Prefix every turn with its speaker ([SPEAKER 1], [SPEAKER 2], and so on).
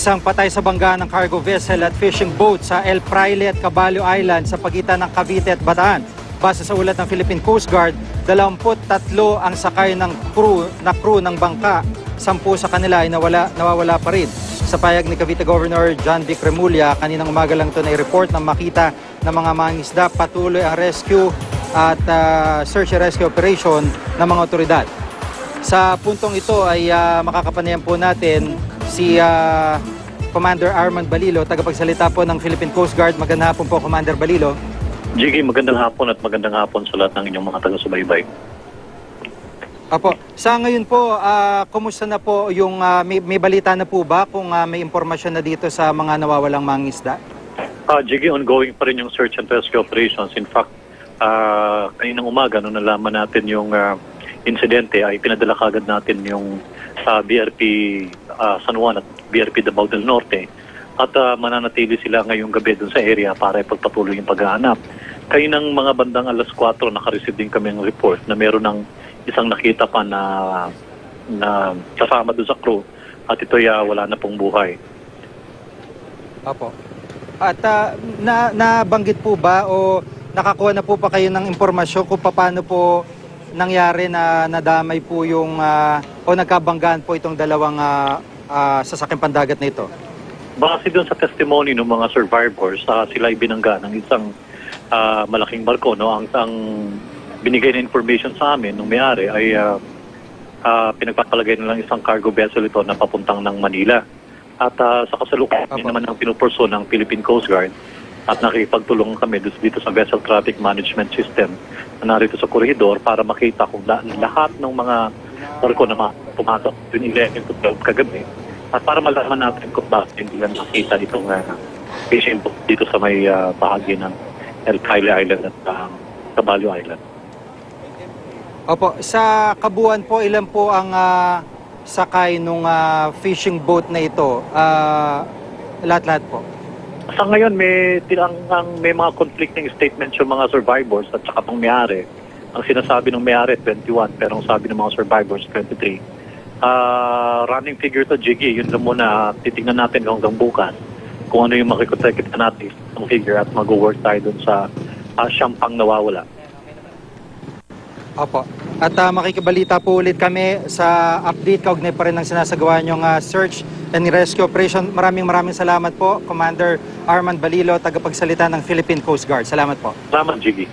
[SPEAKER 1] Isang patay sa bangga ng cargo vessel at fishing boat sa El Fraile at Caballo Island sa pagitan ng Cavite at Bataan. Base sa ulat ng Philippine Coast Guard, 23 ang sakay ng crew ng bangka. 10 sa kanila ay nawawala pa rin. Sa payag ni Cavite Governor John Vic Remulla, kaninang umaga lang ito na i-report na makita ng mga mangingisda. Patuloy ang rescue at search and rescue operation ng mga otoridad. Sa puntong ito ay makakapanayan po natin si Commander Armand Balilo, tagapagsalita po ng Philippine Coast Guard. Magandang hapon po, Commander Balilo.
[SPEAKER 2] Jiggy, magandang hapon at magandang hapon sa lahat ng inyong mga taga-subaybay.
[SPEAKER 1] Apo, sa ngayon po, kumusta na po yung, may balita na po ba kung may impormasyon na dito sa mga nawawalang mangingisda?
[SPEAKER 2] Jiggy, ongoing pa rin yung search and rescue operations. In fact, kaninang umaga, nung nalaman natin yung insidente, ay pinadala kagad natin yung BRP San Juan at BRP Davao del Norte. At mananatili sila ngayong gabi dun sa area para ipagpatuloy yung paghahanap. Kaninang mga bandang alas 4, nakareceive din kami ng report na meron ng isang nakita pa na kasama doon sa crew at ito'y wala na pong buhay.
[SPEAKER 1] Apo. At nabanggit po ba o nakakuha na po pa kayo ng impormasyon kung paano po nangyari na nadamay po yung o nagkabanggaan po itong dalawang sasakyang pandagat na ito?
[SPEAKER 2] Base doon sa testimony ng mga survivors, sila ay binangga ng isang malaking barko. No? Ang binigay na information sa amin nung may-ari ay pinagpapalagay nilang isang cargo vessel ito na papuntang ng Manila. At sa kasalukuyan naman ang pinupurso ng Philippine Coast Guard at nakipagtulong kami dito sa Vessel Traffic Management System na narito sa koridor para makita kung lahat ng mga barko na pumasok yung 11 to 12 kagabi at para malaman natin kung bakit hindi lang nakita itong fishing boat dito sa may bahagi ng El Fraile Island at Caballo Island.
[SPEAKER 1] Opo, sa kabuuan po, ilan po ang sakay nung fishing boat na ito? Lahat-lahat po.
[SPEAKER 2] Sa ngayon, may mga conflicting statements yung mga survivors at saka pang may-ari. Ang sinasabi ng may-ari, 21, pero ang sabi ng mga survivors, 23. Running figure to, Jiggy, yun lang muna. Titignan natin hanggang bukas kung ano yung makikonsecute na natin ng figure at mag-work tayo dun sa siyang pang nawawala.
[SPEAKER 1] Opo. At makikibalita po ulit kami sa update kaugnay pa rin ng sinasagawa niyong search and rescue operation. Maraming salamat po, Commander Armand Balilo, tagapagsalita ng Philippine Coast Guard. Salamat po.
[SPEAKER 2] Salamat, Jiggy.